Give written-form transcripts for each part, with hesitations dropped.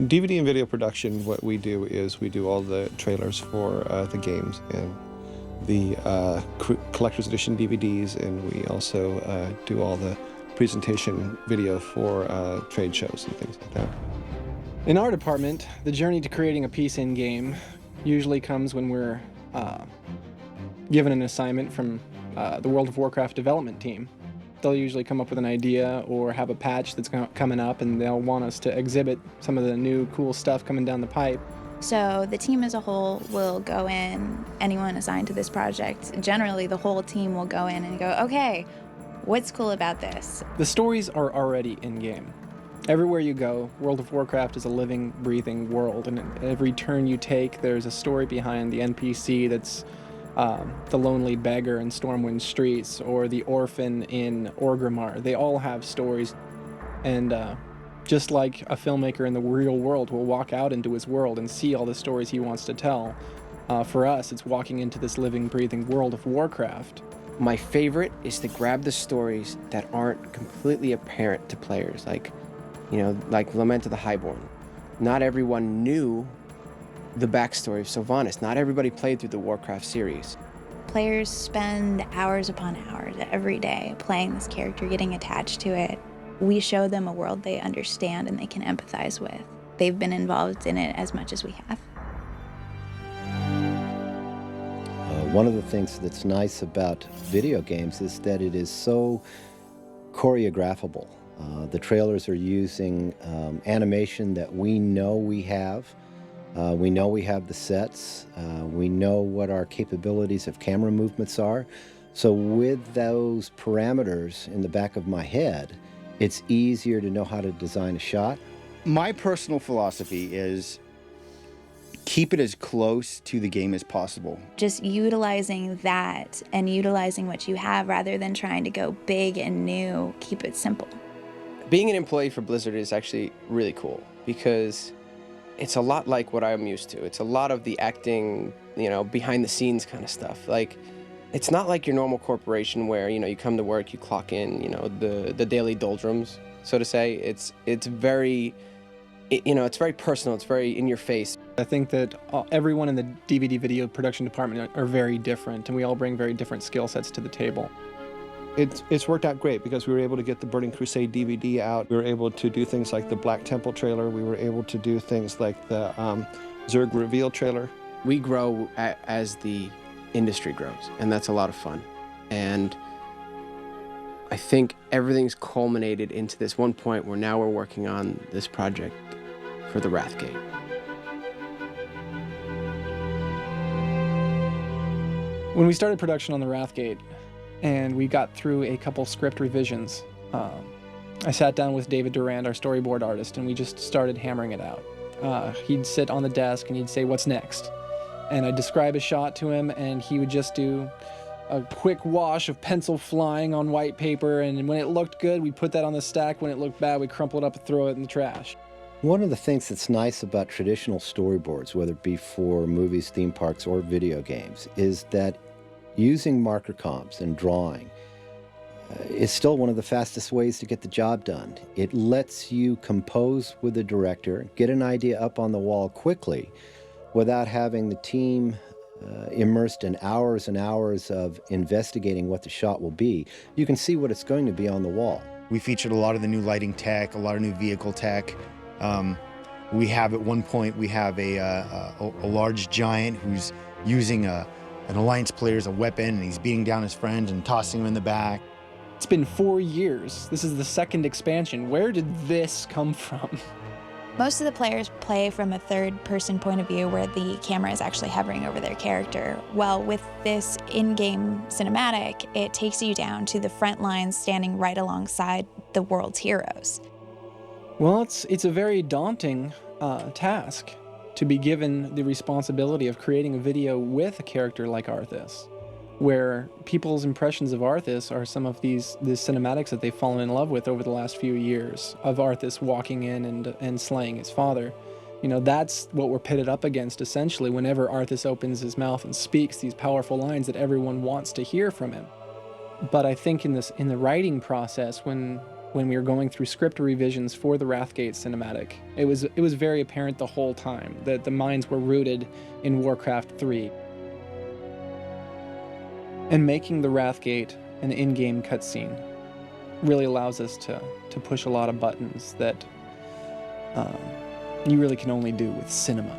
DVD and video production, what we do is we do all the trailers for the games and the collector's edition DVDs, and we also do all the presentation video for trade shows and things like that. In our department, the journey to creating a piece in-game usually comes when we're given an assignment from the World of Warcraft development team. They'll usually come up with an idea or have a patch that's coming up, and they'll want us to exhibit some of the new cool stuff coming down the pipe. So the team as a whole will go in, anyone assigned to this project, generally the whole team will go in and go, okay, what's cool about this? The stories are already in-game. Everywhere you go, World of Warcraft is a living, breathing world, and at every turn you take, there's a story behind the NPC that's the lonely beggar in Stormwind Streets, or the orphan in Orgrimmar. They all have stories, and just like a filmmaker in the real world will walk out into his world and see all the stories he wants to tell, for us, it's walking into this living, breathing World of Warcraft. My favorite is to grab the stories that aren't completely apparent to players, like Lament of the Highborn. Not everyone knew the backstory of Sylvanas. Not everybody played through the Warcraft series. Players spend hours upon hours every day playing this character, getting attached to it. We show them a world they understand and they can empathize with. They've been involved in it as much as we have. One of the things that's nice about video games is that it is so choreographable. The trailers are using animation that we know we have. We know we have the sets. We know what our capabilities of camera movements are. So with those parameters in the back of my head, it's easier to know how to design a shot. My personal philosophy is keep it as close to the game as possible. Just utilizing that and utilizing what you have rather than trying to go big and new, keep it simple. Being an employee for Blizzard is actually really cool because it's a lot like what I'm used to. It's a lot of the acting, behind the scenes kind of stuff. Like, it's not like your normal corporation where, you come to work, you clock in, the daily doldrums, so to say. It's very, it's very personal. It's very in your face. I think that everyone in the DVD video production department are very different, and we all bring very different skill sets to the table. It's worked out great because we were able to get the Burning Crusade DVD out. We were able to do things like the Black Temple trailer. We were able to do things like the Zerg Reveal trailer. We grow as the industry grows, and that's a lot of fun. And I think everything's culminated into this one point where now we're working on this project for the Wrathgate. When we started production on the Wrathgate, and we got through a couple script revisions, I sat down with David Durand, our storyboard artist, and we just started hammering it out. He'd sit on the desk and he'd say, "What's next?" And I'd describe a shot to him, and he would just do a quick wash of pencil flying on white paper, and when it looked good, we'd put that on the stack. When it looked bad, we'd crumple it up and throw it in the trash. One of the things that's nice about traditional storyboards, whether it be for movies, theme parks, or video games, is that using marker comps and drawing is still one of the fastest ways to get the job done. It lets you compose with the director, get an idea up on the wall quickly without having the team immersed in hours and hours of investigating what the shot will be. You can see what it's going to be on the wall. We featured a lot of the new lighting tech, a lot of new vehicle tech. We have at one point, we have a large giant who's using an Alliance player as a weapon, and he's beating down his friends and tossing them in the back. It's been 4 years. This is the second expansion. Where did this come from? Most of the players play from a third-person point of view where the camera is actually hovering over their character. Well, with this in-game cinematic, it takes you down to the front lines standing right alongside the world's heroes. Well, it's a very daunting task to be given the responsibility of creating a video with a character like Arthas, where people's impressions of Arthas are some of these cinematics that they've fallen in love with over the last few years, of Arthas walking in and slaying his father. That's what we're pitted up against, essentially, whenever Arthas opens his mouth and speaks these powerful lines that everyone wants to hear from him. But I think in the writing process, when when we were going through script revisions for the Wrathgate cinematic, it was very apparent the whole time that the minds were rooted in Warcraft 3. And making the Wrathgate an in-game cutscene really allows us to push a lot of buttons that you really can only do with cinema.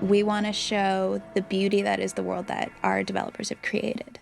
We want to show the beauty that is the world that our developers have created.